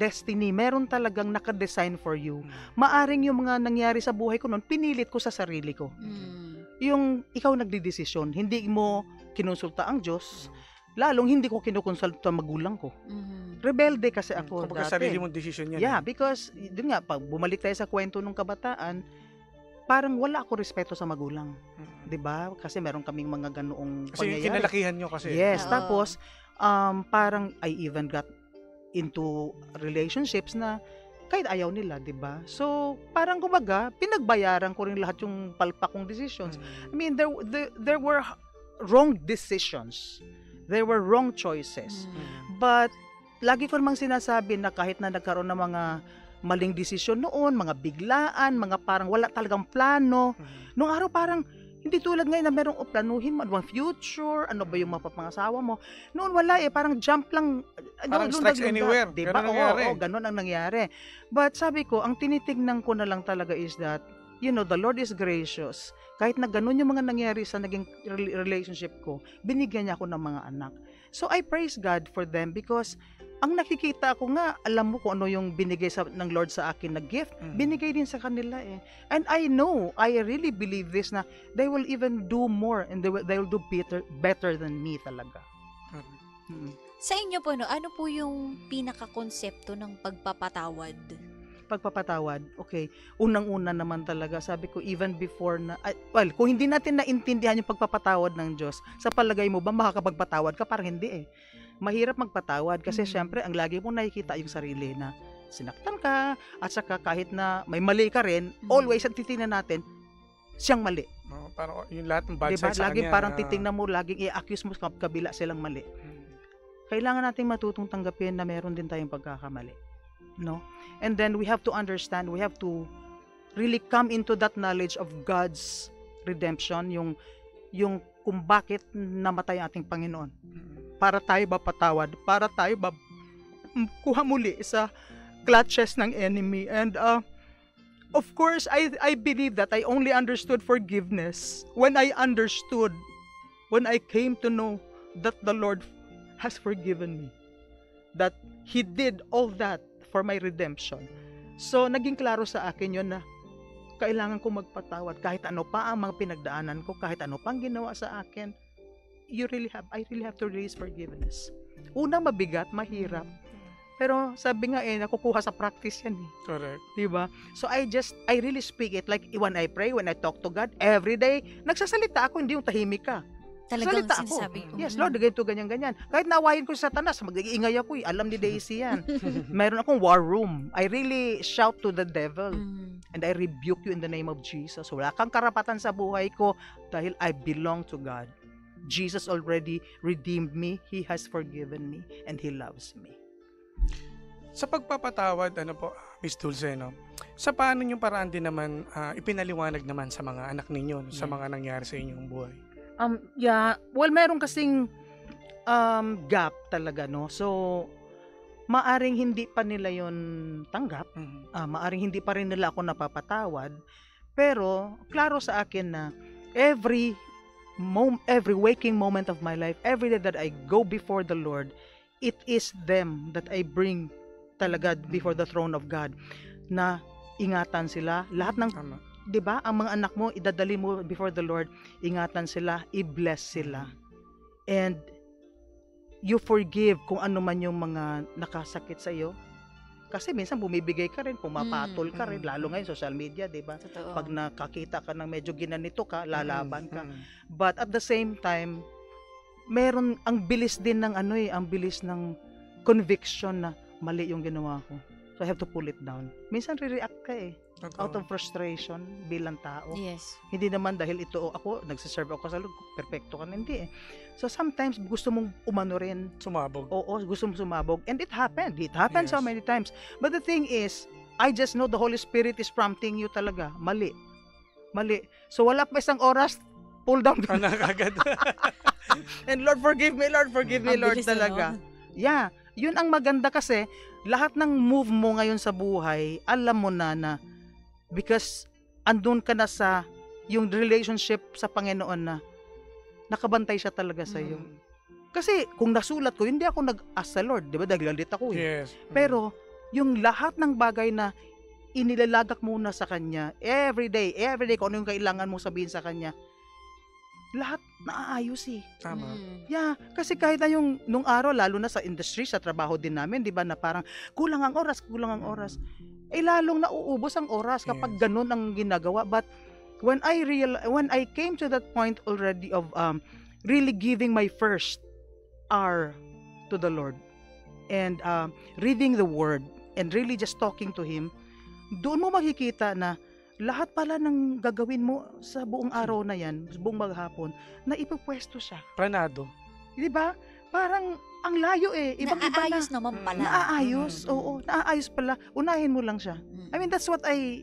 destiny, meron talagang nakadesign for you. Maaring yung mga nangyari sa buhay ko noon, pinilit ko sa sarili ko. Yung ikaw nagdidesisyon, hindi mo kinonsulta ang Diyos, lalong hindi ko kinukonsulta magulang ko. Rebelde kasi ako Kumbaga dati. sarili mong desisyon yan. Yeah, because dun nga, pag bumalik tayo sa kwento ng kabataan, parang wala ako respeto sa magulang. 'Di ba? Kasi meron kaming mga ganoong Kasi pangyayari. kinalakihan nyo kasi. Yes, tapos parang I even got into relationships na kahit ayaw nila, 'di ba? So, parang kumbaga, pinagbayaran ko rin lahat yung palpak kong decisions. I mean, there were wrong decisions. There were wrong choices. But lagi ko namang sinasabi na kahit na nagkaroon ng mga maling desisyon noon, mga biglaan, mga parang wala talagang plano. Nung araw parang hindi tulad ngayon na merong planuhin mo, ano bang future, ano ba yung mapapangasawa mo. Noon wala eh, parang jump lang. Parang strikes anywhere. Diba? Ganun nangyari. Ganun ang nangyari. But sabi ko, ang tinitignan ko na lang talaga is that, the Lord is gracious. Kahit na ganun yung mga nangyari sa naging relationship ko, binigyan niya ako ng mga anak. So I praise God for them because ang nakikita ko nga, alam mo kung ano yung binigay ng Lord sa akin na gift, binigay din sa kanila eh. And I really believe this na they will even do more and they will do better than me talaga. Sa inyo po, ano po yung pinaka-konsepto ng pagpapatawad? Pagpapatawad, okay. Unang-una naman talaga, sabi ko, even before na, kung hindi natin naintindihan yung pagpapatawad ng Diyos, sa palagay mo ba makakapagpatawad ka? Parang hindi eh. Mahirap magpatawad kasi syempre, ang lagi mong nakikita yung sarili na sinaktan ka, at saka kahit na may mali ka rin, always ang titingnan natin, siyang mali. Parang yung lahat ng bad diba? side sa Laging kanya. Parang titingnan mo, laging i-accuse mo kabila silang mali. Kailangan nating matutong tanggapin na meron din tayong pagkakamali. No? And then we have to understand, we have to really come into that knowledge of God's redemption, yung kung bakit namatay ang ating Panginoon. Para tayo ba patawad? Para tayo ba kuha muli sa clutches ng enemy? And of course, I believe that I only understood forgiveness when I came to know that the Lord has forgiven me. that He did all that for my redemption. So, naging klaro sa akin yun na kailangan ko magpatawad kahit ano pa ang mga pinagdaanan ko, kahit ano pang ginawa sa akin. I really have to release forgiveness. Unang mabigat, mahirap. Pero sabi nga nakukuha sa practice yan eh. Correct. Diba? So I really speak it like when I pray, when I talk to God, every day, nagsasalita ako, hindi yung tahimik ka. Talagang Salita ako. sinasabi ko. Yes, Lord, ganito, ganyan. Kahit nawayin ko si Satanas, mag-iingay ako eh. Alam ni Daisy yan. Meron akong war room. I really shout to the devil. And I rebuke you in the name of Jesus. Wala kang karapatan sa buhay ko dahil I belong to God. Jesus already redeemed me. He has forgiven me. And He loves me. Sa pagpapatawad, Miss Dulce, sa paano yung paraan din naman ipinaliwanag naman sa mga anak ninyo, sa mga nangyari sa inyong buhay? Meron kasing gap talaga, no? So, maaring hindi pa nila yon tanggap, maaring hindi pa rin nila ako napapatawad, pero klaro sa akin na every waking moment of my life, every day that I go before the Lord, it is them that I bring talaga before the throne of God, na ingatan sila, lahat ng 'di ba? Ang mga anak mo idadali mo before the Lord, ingatan sila, i-bless sila. And you forgive kung ano man yung mga nakasakit sa iyo. Kasi minsan bumibigay ka rin, pumapatol ka rin, lalo ngayon social media, 'di ba? Pag nakakita ka ng medyo ginanito ka, lalaban ka. But at the same time, meron ang bilis din ng ang bilis ng conviction na mali yung ginawa ko. So I have to pull it down. Minsan re-react ka out of frustration bilang tao. Yes. Hindi naman dahil ako nagsiserve ako sa Lord, perfecto ka, hindi So sometimes gusto mong umano rin. Sumabog. Oo, gusto mong sumabog. And it happened. It happened so many times. But the thing is, I just know the Holy Spirit is prompting you talaga. Mali. So wala pa isang oras, pull down. Agad. And Lord, forgive me, Lord talaga. Yeah. Yun ang maganda kasi lahat ng move mo ngayon sa buhay, alam mo na because andun ka na sa yung relationship sa Panginoon na nakabantay siya talaga sa iyo. Kasi kung nasulat ko, hindi ako nag-ask sa Lord, 'di ba? Dahil galit ako Yes. Pero yung lahat ng bagay na inilalagak muna sa Kanya, every day kung ano yung kailangan mo sabihin sa Kanya, lahat naaayos Tama. Yeah, kasi kahit na nung araw, lalo na sa industry, sa trabaho din namin, di ba, na parang kulang ang oras. Lalong nauubos ang oras kapag ganun ang ginagawa. But when I came to that point already of really giving my first hour to the Lord and reading the Word and really just talking to Him, doon mo makikita na lahat pala ng gagawin mo sa buong araw na yan, buong maghapon, na ipupwesto siya. Planado. Di ba? Parang ang layo Ibang-iba naaayos naman pala. Naaayos, oo. Naaayos pala. Unahin mo lang siya. I mean, that's what I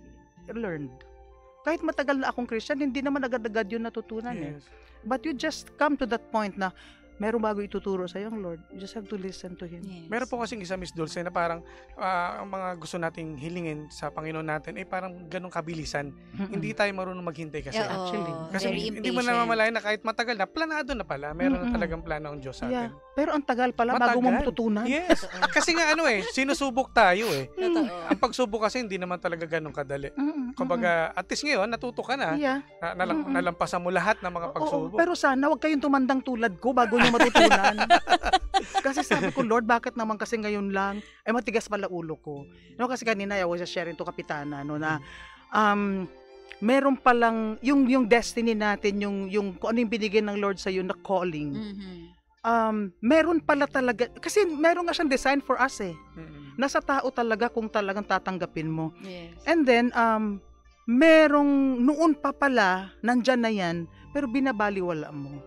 learned. Kahit matagal na akong Christian, hindi naman agad-agad yun natutunan But you just come to that point na meron bago ituturo sa iyo ang Lord. You just have to listen to Him. Yes. Meron po kasing isa, Miss Dulce, na parang ang mga gusto nating hilingin sa Panginoon natin ay parang ganong kabilisan. Hindi tayo marunong maghintay kasi. Actually. Kasi hindi mo namamalayan na kahit matagal na, planado na pala. Meron na talagang plano ang Diyos sa atin. Pero ang tagal pala bago mo matutunan. Yes. Kasi nga sinusubok tayo Ang pagsubok kasi hindi naman talaga ganong kadali. Kumbaga, at least ngayon, natuto ka na. Nalampasan mo lahat ng mga pagsubok. Pero sana wag kayong tumandang tulad ko bago nyo matutunan. Kasi sabi ko, Lord, bakit naman kasi ngayon lang? Matigas pala ulo ko. Kasi kanina, I was just sharing to Kapitana, na meron palang, yung destiny natin, yung kung ano yung binigyan ng Lord sa'yo na calling, meron pala talaga, kasi meron nga siyang design for us Nasa tao talaga kung talagang tatanggapin mo. Yes. And then, merong noon pa pala, nandyan na yan, pero binabaliwala mo.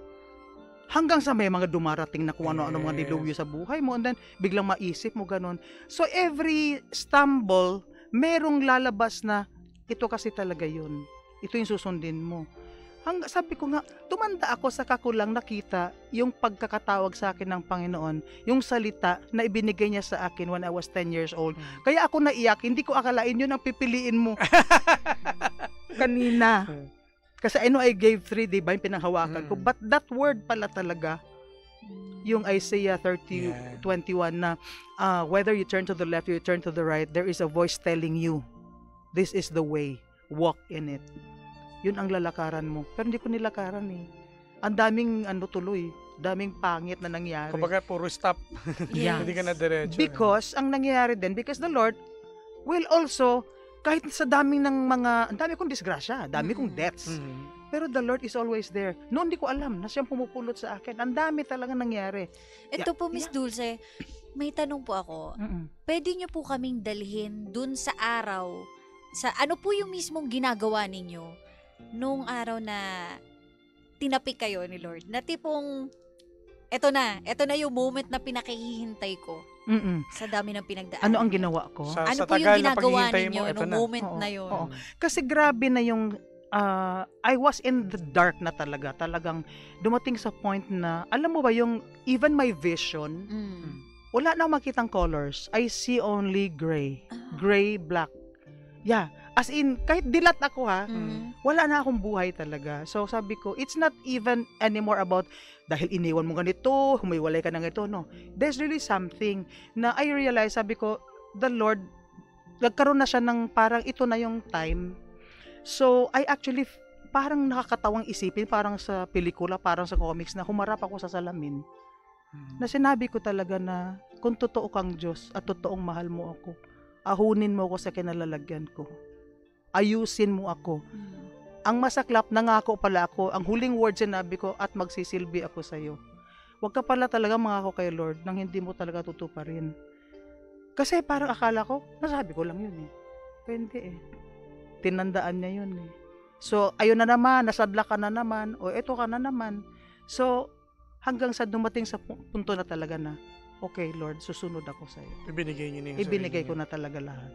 Hanggang sa may mga dumarating na kung ano-ano mga dilubyo sa buhay mo, and then biglang maisip mo ganun. So every stumble, merong lalabas na ito kasi talaga yun. Ito yung susundin mo. Sabi ko nga, tumanda ako sa kakulang nakita yung pagkakatawag sa akin ng Panginoon, yung salita na ibinigay niya sa akin when I was 10 years old. Kaya ako naiyak, hindi ko akalain yun ang pipiliin mo. Kanina. Kasi I know I gave 3, diba, yung pinanghawakan ko. But that word pala talaga, Yung Isaiah 30:21 na whether you turn to the left, you turn to the right, there is a voice telling you, this is the way, walk in it. Yun ang lalakaran mo. Pero hindi ko nilakaran eh. Ang daming tuloy, daming pangit na nangyari. Kumbaga, puro stop. Yeah. Hindi ka na diretso. Because, ang nangyayari din, because the Lord will also, kahit sa daming ng ang dami kong disgrasya, dami kong deaths, pero the Lord is always there. Noon, hindi ko alam na siyang pumupulot sa akin. Ang dami talaga nangyari. Ito po, Miss Dulce, may tanong po ako. Pwede niyo po kaming dalhin dun sa araw, sa ano po yung mismong ginagawa ninyo nung araw na tinapik kayo ni Lord? Na tipong, eto na yung moment na pinakihintay ko. Sa dami ng pinagdaan. Ano ang ginawa ko? Ano po yung ginagawa ninyo nung moment na yun? Oo. Kasi grabe na yung I was in the dark na talaga. Talagang dumating sa point na, alam mo ba yung even my vision, wala na akong makitang colors. I see only gray. Gray, black. Yeah. As in, kahit dilat ako wala na akong buhay talaga. So sabi ko, it's not even anymore about dahil iniwan mo ganito, humiwalay ka ng ito. No. There's really something na I realize, sabi ko, the Lord, nagkaroon na siya ng parang ito na yung time. So, I actually, parang nakakatawang isipin, parang sa pelikula, parang sa comics, na humarap ako sa salamin. Na sinabi ko talaga na, kung totoo kang Diyos at totoong mahal mo ako, ahunin mo ako sa kinalalagyan ko. Ayusin mo ako. Ang masaklap, nangako pala ako, ang huling word sinabi ko, at magsisilbi ako sa iyo. Huwag ka pala talaga mangako kay Lord nang hindi mo talaga tutuparin. Kasi parang akala ko, nasabi ko lang yun eh. Pwede eh. Tinandaan niya yun eh. So, ayun na naman, nasadla ka na naman, o eto ka na naman. So, hanggang sa dumating sa punto na talaga na, okay Lord, susunod ako sa iyo. Ibinigay niyo na yung Ibinigay ko na talaga lahat.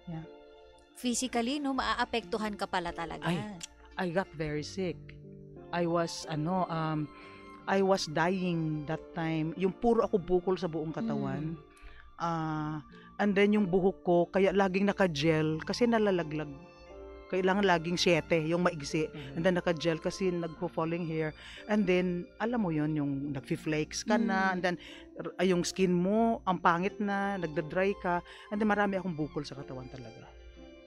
Yeah. Physically, no, maaapektuhan ka pala talaga. I got very sick. I was dying that time. Yung puro ako bukol sa buong katawan. And then yung buhok ko, kaya laging naka-gel kasi nalalaglag. Kailangan laging 7, yung maigsi. And then naka-gel kasi nagpo-falling hair. And then, alam mo yon yung nagfi-flakes ka na. And then, yung skin mo, ang pangit na, nagda-dry ka. And then, marami akong bukol sa katawan talaga.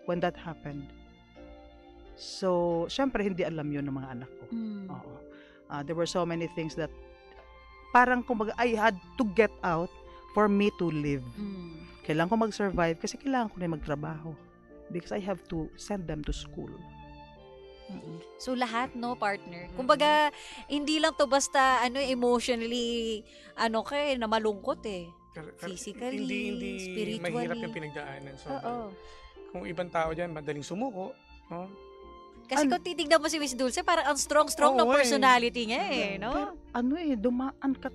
When that happened. So, syempre, hindi alam yon ng mga anak ko. Oo. There were so many things that parang kumbaga, I had to get out for me to live. Kailangan ko mag-survive kasi kailangan ko na magtrabaho. Because I have to send them to school. So lahat, no, partner? Kumbaga, hindi lang to basta emotionally na malungkot eh. Physically, hindi spiritually. Mahirap yung pinagdaanan. So, Oo. Kung ibang tao dyan, madaling sumuko. No? Kasi kung titignan mo si Miss Dulce, parang ang strong ng personality niya eh, no? Pero, dumaan ka.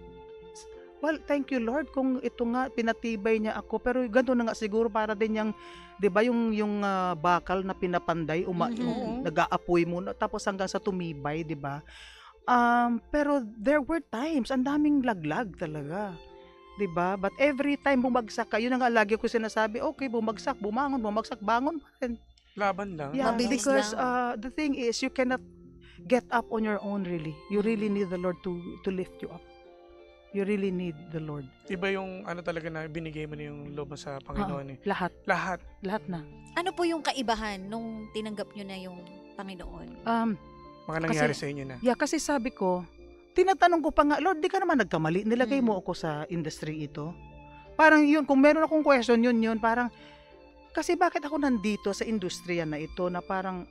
Well, thank you Lord kung ito nga pinatibay niya ako, pero gano'n na nga siguro para din yung 'di ba yung bakal na pinapanday, nag-aapoy muna tapos hanggang sa tumibay, 'di ba? Pero there were times ang daming laglag talaga. 'Di ba? But every time bumagsak ka, yun ang lagi ko sinasabi, okay, bumagsak, bumangon, bumagsak, bangon pa rin. Laban lang. Yeah, Mabilis because lang. The thing is you cannot get up on your own really. You really need the Lord to lift you up. You really need the Lord. Iba yung talaga na binigay mo na yung loob mo sa Panginoon eh. Lahat na. Ano po yung kaibahan nung tinanggap nyo na yung Panginoon? Mga nangyari sa inyo na. Yeah, kasi sabi ko, tinatanong ko pa nga, Lord, di ka naman nagkamali. Nilagay mo ako sa industry ito. Parang yun, kung meron akong question, yun. Parang, kasi bakit ako nandito sa industriya na ito na parang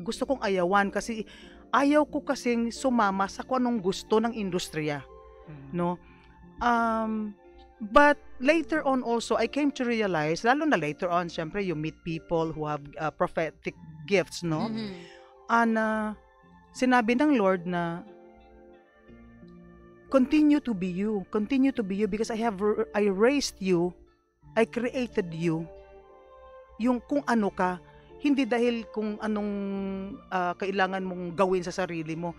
gusto kong ayawan kasi ayaw ko kasing sumama sa kung anong gusto ng industriya. No? But later on also, I came to realize, lalo na later on, syempre, you meet people who have prophetic gifts, no? And sinabi ng Lord na, continue to be you because I raised you, I created you, yung kung ano ka, hindi dahil kung anong kailangan mong gawin sa sarili mo.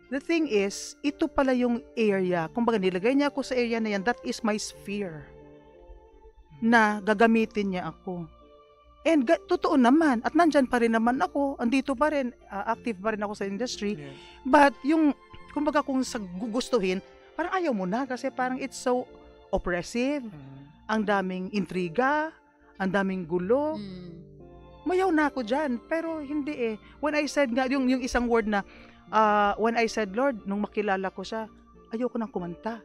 The thing is, ito pala yung area, kumbaga nilagay niya ako sa area na yan, that is my sphere, na gagamitin niya ako. And totoo naman, at nandyan pa rin naman ako, andito pa rin, active pa rin ako sa industry, but yung, kumbaga kung sa gugustuhin, parang ayaw mo na kasi parang it's so oppressive, ang daming intriga, ang daming gulo. Mayaw na ako dyan, pero hindi eh. When I said nga, yung isang word na, when I said, Lord, nung makilala ko siya, ayoko nang kumanta.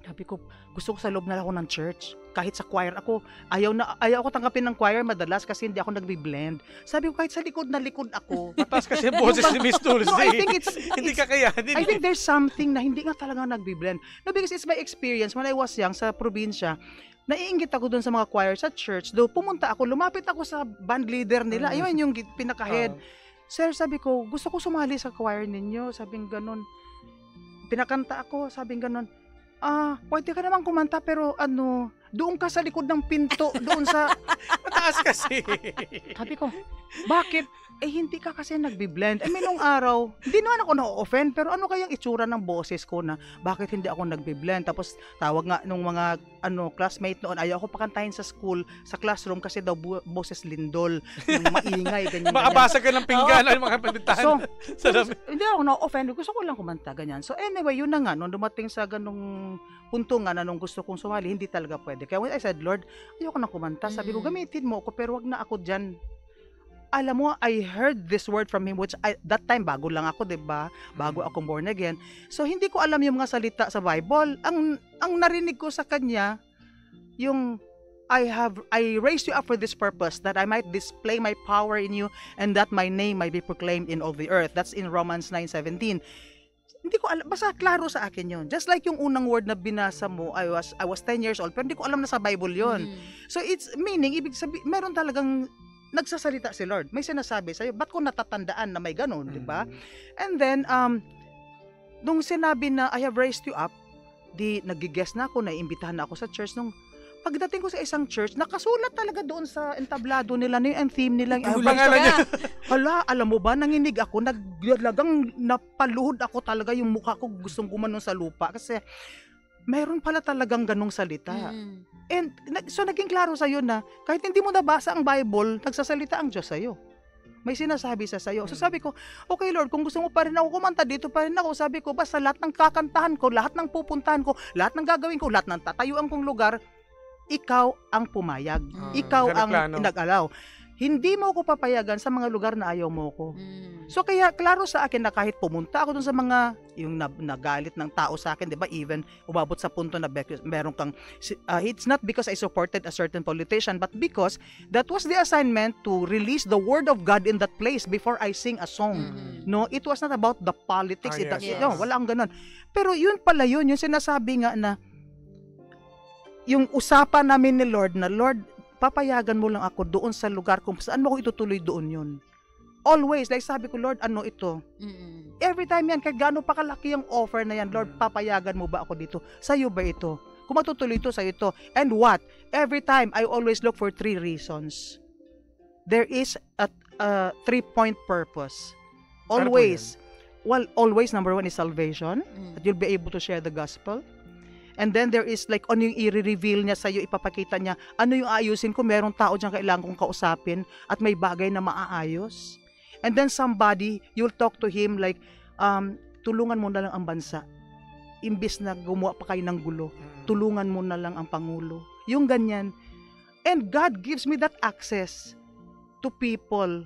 Sabi ko, gusto ko sa loob na ako ng church. Kahit sa choir ako, ayaw ako tanggapin ng choir madalas kasi hindi ako nagbi-blend. Sabi ko, kahit sa likod na likod ako. Mataas kasi yung boses ni Miss Tulsi. No, I think hindi kakayanin. I think there's something na hindi nga talaga nagbi-blend. No, because it's my experience when I was young sa probinsya, naiinggit ako dun sa mga choir sa church. Do pumunta ako, lumapit ako sa band leader nila. Ayun yung pinaka-head. Sir, sabi ko, gusto ko sumali sa choir ninyo. Sabing ganun. Pinakanta ako, sabing ganun. Pwede ka naman kumanta pero doon ka sa likod ng pinto, doon sa mataas kasi. Sabi ko, bakit? Hindi ka kasi nagbi-blend. Nung araw, hindi naman ako na-offend, pero ano kayang itsura ng boses ko na bakit hindi ako nagbi-blend? Tapos tawag nga nung mga classmate noon, ayaw ako pakantahin sa school, sa classroom kasi daw boses lindol, yung maingay, ganyan. Makabasa ka ng pinggan, mga pabintahan. So, hindi ako na-offend, gusto ko lang kumanta, ganyan. So anyway, yun na nga, nung dumating sa ganung punto nga na nung gusto kong sumali, hindi talaga pwede. Kaya when I said, Lord, ayoko na kumanta. Sabi ko, gamitin mo ako, pero wag na ako dyan. Alam mo, I heard this word from him, which that time, bago lang ako, diba? Bago akong born again. So, hindi ko alam yung mga salita sa Bible. Ang narinig ko sa kanya, yung, I raised you up for this purpose, that I might display my power in you, and that my name might be proclaimed in all the earth. That's in Romans 9:17. Hindi ko alam, basta klaro sa akin yon. Just like yung unang word na binasa mo, I was 10 years old, pero hindi ko alam na sa Bible yon. So, it's meaning, ibig sabihin, meron talagang nagsasalita si Lord. May sinasabi sa'yo. Ba't ko natatandaan na may ganun, di ba? And then, nung sinabi na I have raised you up, di nag-guess na ako, naiimbitahan na ako sa church. Nung pagdating ko sa isang church, nakasulat talaga doon sa entablado nila, yung theme nila. Hala, alam mo ba, nanginig ako, naglagang napaluhod ako talaga, yung mukha ko gustong gumanon sa lupa. Kasi, mayroon pala talagang ganong salita. And so naging klaro sa'yo na kahit hindi mo nabasa ang Bible, nagsasalita ang Diyos sa'yo. May sinasabi sa sa'yo. So sabi ko, okay Lord, kung gusto mo pa rin ako kumanta, dito pa rin ako. Sabi ko, basta lahat ng kakantahan ko, lahat ng pupuntahan ko, lahat ng gagawin ko, lahat ng tatayuan kong lugar, ikaw ang pumayag. Ikaw ang nag-allow. Hindi mo ko papayagan sa mga lugar na ayaw mo ko. So kaya klaro sa akin na kahit pumunta ako dun sa mga yung nagalit ng tao sa akin, 'di ba? Even umabot sa punto na meron kang it's not because I supported a certain politician, but because that was the assignment to release the word of God in that place before I sing a song. No, it was not about the politics. No, wala ang ganun. Pero yun pala yun, yung sinasabi nga na yung usapan namin ni Lord na Lord, papayagan mo lang ako doon sa lugar kung saan mo ako itutuloy doon yun. Always, like sabi ko, Lord, ano ito? Every time yan, kahit gaano pa kalaki yung offer na yan, Lord, papayagan mo ba ako dito? Sa'yo ba ito? Kung matutuloy ito, sa'yo ito. And what? Every time, I always look for 3 reasons. There is a 3-point purpose. Always. Well, always, number 1 is salvation. That you'll be able to share the gospel. And then there is like ano yung i-reveal niya sa'yo, ipapakita niya, ano yung ayusin ko, merong tao dyan kailangan kong kausapin at may bagay na maaayos. And then somebody, you'll talk to him like, tulungan mo na lang ang bansa. Imbis na gumawa pa kayo ng gulo, tulungan mo na lang ang Pangulo. Yung ganyan. And God gives me that access to people.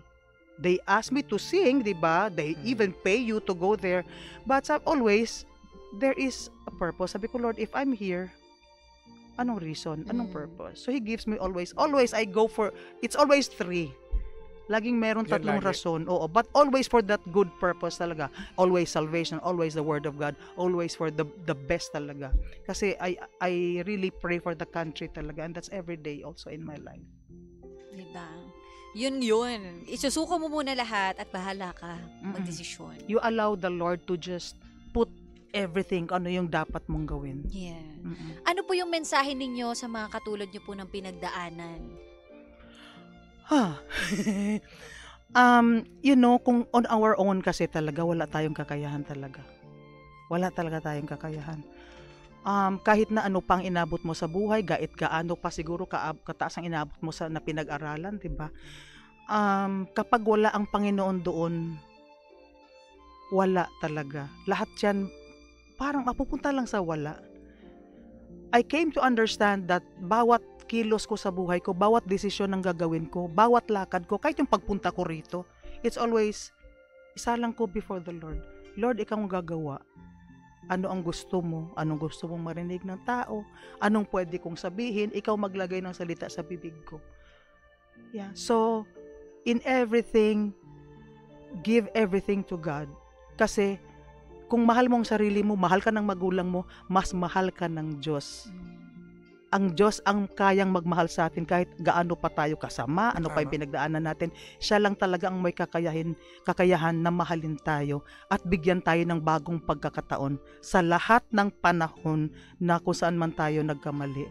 They ask me to sing, diba? They even pay you to go there. But always, there is a purpose. Sabi ko, Lord, if I'm here, anong reason? Anong purpose? So He gives me always I go for, it's always 3. Laging meron 3 rason. Oo, but always for that good purpose talaga. Always salvation, always the word of God, always for the best talaga. Kasi I really pray for the country talaga, and that's every day also in my life. Diba? Yun. Isusuko mo muna lahat at bahala ka magdesisyon. You allow the Lord to just put everything, ano yung dapat mong gawin. Yeah. Ano po yung mensahe ninyo sa mga katulad nyo po ng pinagdaanan? You know, kung on our own kasi talaga, wala tayong kakayahan talaga. Wala talaga tayong kakayahan. Kahit na ano pang inabot mo sa buhay, kahit gaano pa siguro kataas ang inabot mo sa na pinag-aralan, diba? Kapag wala ang Panginoon doon, wala talaga. Lahat yan parang mapupunta lang sa wala. I came to understand that bawat kilos ko sa buhay ko, bawat desisyon ng gagawin ko, bawat lakad ko, kahit yung pagpunta ko rito, it's always, isa lang ko before the Lord. Lord, ikaw ang gagawa. Ano ang gusto mo? Anong gusto mong marinig ng tao? Anong pwede kong sabihin? Ikaw maglagay ng salita sa bibig ko. Yeah. So, in everything, give everything to God. Kasi, kung mahal mo ang sarili mo, mahal ka ng magulang mo, mas mahal ka ng Diyos. Ang Diyos ang kayang magmahal sa atin kahit gaano pa tayo kasama, ano pa yung pinagdaanan natin. Siya lang talaga ang may kakayahan na mahalin tayo at bigyan tayo ng bagong pagkakataon sa lahat ng panahon na kung saan man tayo nagkamali.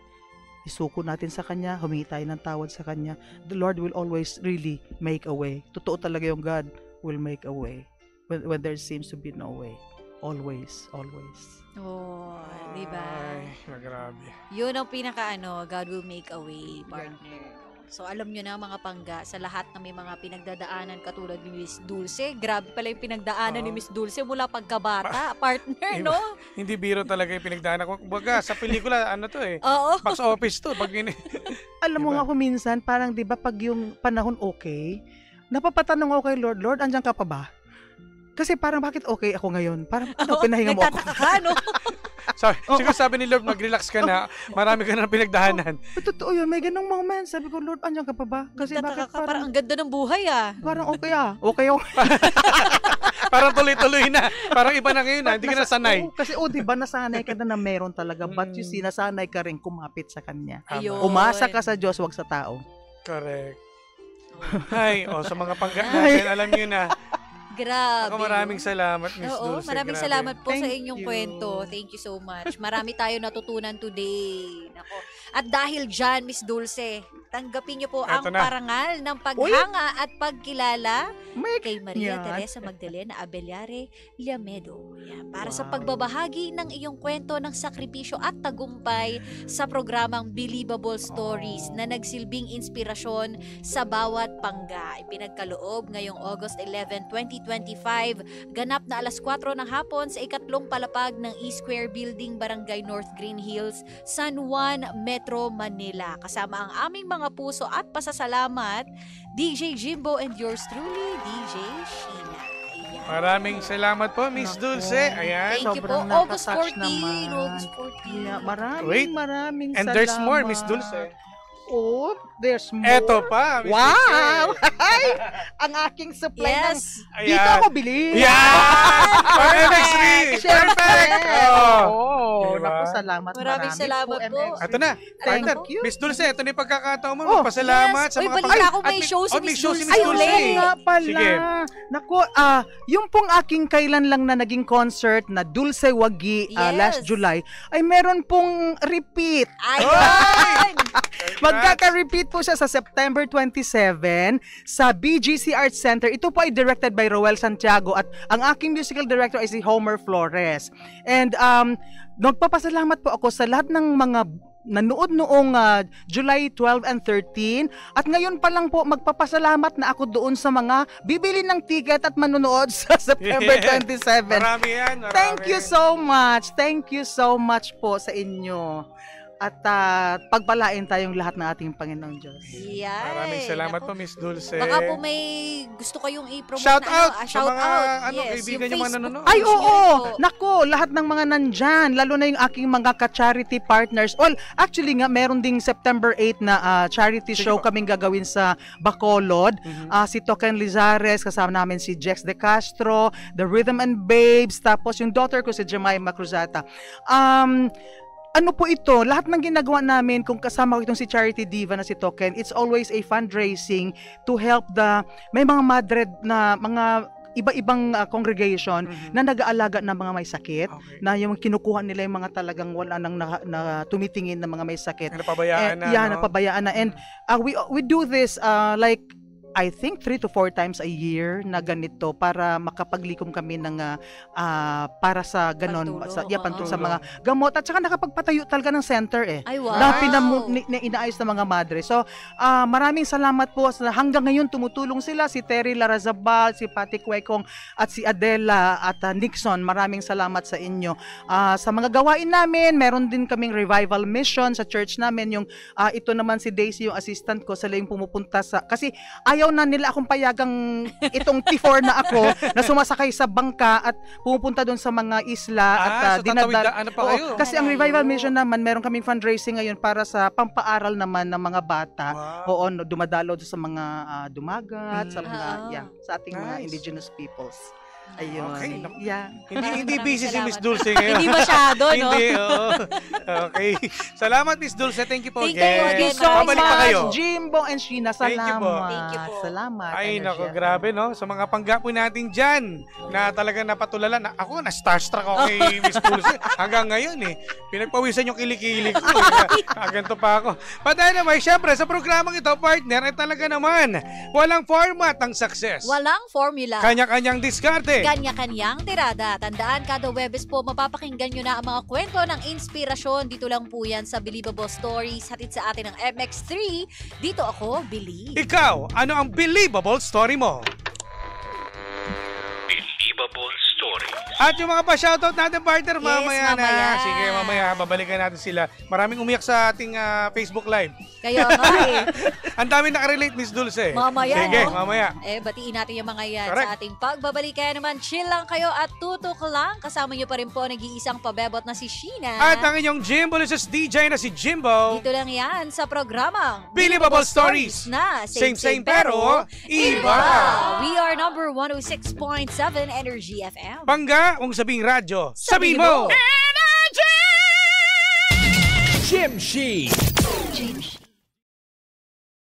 Isuko natin sa Kanya, humingi tayo ng tawad sa Kanya. The Lord will always really make a way. Totoo talaga yung God will make a way when there seems to be no way. Always, always. Oh, di ba? Ay, grabe. Yun ang God will make a way, partner. So, alam nyo na mga pangga, sa lahat na may mga pinagdadaanan katulad ni Miss Dulce, grabe pala yung pinagdaanan ni Miss Dulce mula pagkabata, partner, no? Hindi biro talaga yung pinagdaanan ko. Kumbaga, sa pelikula, Oo. box office to. Alam mo nga ako minsan, parang di ba pag yung panahon okay, napapatanong ako kay Lord, Lord, andyan ka pa ba? Kasi parang bakit okay ako ngayon? Parang pinahinga mo ako. Nagtataka ka, no? Siguro sabi ni Lord, mag-relax ka na. Marami ka na pinagdaanan. Totoo yun, may ganong moment. Sabi ko, Lord, andyan ka pa ba? Kasi bakit Parang ang ganda ng buhay, Parang okay Okay ako. Parang tuloy-tuloy na. Parang iba na ngayon hindi ka na sanay. Kasi diba nasanay ka na meron talaga. But you see, nasanay ka rin kumapit sa Kanya. Ayun. Umasa ka sa Diyos, wag sa tao. Correct. Ay, sa mga pangga natin, alam nyo na. Grabe. Ako maraming salamat, Miss Dulce. Maraming grabe. salamat po sa Thank inyong you. kwento. Thank you so much. Marami tayo natutunan today. Nako. At dahil dyan, Miss Dulce, tanggapin niyo po ang Eto na. parangal ng paghanga at pagkilala kay Maria Yan. Teresa Magdalena Abellare Llamedo. Yan, para sa pagbabahagi ng iyong kwento ng sakripisyo at tagumpay sa programang Believable Stories na nagsilbing inspirasyon sa bawat pangga. Ipinagkaloob ngayong August 11, 2025, ganap na alas 4 ng hapon sa ikatlong palapag ng E-Square Building, Barangay North Green Hills, San Juan, Metro Manila. Kasama ang aming mga puso at pasasalamat, DJ Jimbo and yours truly, DJ Sheena. Ayan. Maraming salamat po, Miss Dulce. Ayan. Thank you po. Sobrang August nakatouch 14. naman. August 14. Yeah, Wait. maraming And salamat. there's more, Miss Dulce. Oh, there's more. Eto pa, Miss Wow! Dulce. Ay, ang aking supply Yes. ng... Dito ako bili. Yeah! For MX3! Perfect! Oh, Diba? naku, salamat. Maraming salamat po. MX3. Ito na. Thank Partner, you. Miss Dulce, ito na yung pagkakataon mo. Oh, Magpasalamat yes. sa Uy, mga balita ko At may show si Miss show si Dulce. Miss Ay, Dulce. oo nga pala. Sige. Naku, yung pong aking kailan lang na naging concert na Dulce Wagi Yes. last July, ay meron pong repeat. Ayun! Magkaka-repeat po siya sa September 27 sa BGC Arts Center. Ito po ay directed by Roel Santiago at ang aking musical director ay si Homer Flores. And nagpapasalamat po ako sa lahat ng mga nanood noong July 12 and 13 at ngayon pa lang po magpapasalamat na ako doon sa mga bibili ng ticket at manonood sa September 27. Marami yan. Marami. Thank you so much. Thank you so much po sa inyo. At pagpalain tayong lahat ng ating Panginoong Diyos. Yan. Maraming salamat Naku. po, Miss Dulce. Baka po may gusto kayong i-promote Shout na out sa shout mga out. Yes, kaibigan yung niyo mga Facebook nanonood. Ay, page oo! niyo po. Nako, lahat ng mga nandyan, lalo na yung aking mga ka-charity partners. Well, actually nga, meron ding September 8 na charity Sige show po. kaming gagawin sa Bacolod. Si Token Lizares, kasama namin si Jex De Castro, The Rhythm and Babes, tapos yung daughter ko si Jemima Cruzata. Ano po ito, lahat ng ginagawa namin, kung kasama ko itong si Charity Diva na si Token, it's always a fundraising to help may mga madre na mga iba-ibang congregation na nag-aalaga ng mga may sakit, Okay. na yung kinukuha nila yung mga talagang wala nang na tumitingin na mga may sakit. Napabayaan na. Yeah, no? napabayaan na. And we do this like I think 3 to 4 times a year na ganito para makapaglikom kami ng para sa ganon Pantulong, sa mga gamot at saka nakapagpatayo talaga ng center Ay, wow. na inaayos ng mga madre. So maraming salamat po sa hanggang ngayon tumutulong sila si Terry Larazabal, si Patty Cuecong at si Adela at Nixon. Maraming salamat sa inyo. Sa mga gawain namin, meron din kaming revival mission sa church namin. Yung ito naman si Daisy, yung assistant ko, sila yung pumupunta kasi ayaw na nila akong payagang itong T4 na ako na sumasakay sa bangka at pumupunta doon sa mga isla at kasi ang revival mission naman, meron kaming fundraising ngayon para sa pampaaral naman ng mga bata. Oo, dumadalo sa mga dumagat, sa mga sa ating mga indigenous peoples. Ayun. Okay. Yeah. Hindi busy si Miss Dulce ngayon. Hindi masyado, no? Hindi, oo. Okay. Salamat, Miss Dulce. Thank you po Thank you again. again. So Babalik pa kayo. Jimbo and Sheena, salamat. Thank you po. Thank you po. Salamat. Ay, Energy nako, FM. grabe, no? Sa mga panggapo natin dyan, na talagang napatulala. Ako, na-starstruck ako kay Miss Dulce. Hanggang ngayon, pinagpawisan yung kilikili ko. Ganito pa ako. But anyway, syempre, sa programang ito, partner, ay talaga naman, walang format ang success. Walang formula. Kanya-kanyang diskarte. Kanya-kanyang tirada. Tandaan, kada Webes po, mapapakinggan nyo na ang mga kwento ng inspirasyon. Dito lang po yan sa Believable Stories. Hatid sa atin ng MX3. Dito ako, Believe. Ikaw, ano ang believable story mo? Believable Story. At yung mga pa-shoutout natin, partner, Yes, mamaya na. mamaya. Sige, mamaya, babalikan natin sila. Maraming umiyak sa ating Facebook Live. Kaya nga Ang dami nakarelate, Miss Dulce. Mamaya, Sige, no? mamaya. batiin natin yung mga yan Correct. sa ating pagbabalik. Kaya naman, chill lang kayo at tutok lang. Kasama nyo pa rin po nag-iisang pabebot na si Sheena. At ang inyong Jimbolicious DJ na si Jimbo. Dito lang yan sa programang Believable Stories na Same pero iba. We are number 106.7 Energy FM. Bangga, kung sabing radyo, sabihin mo! Jim Shi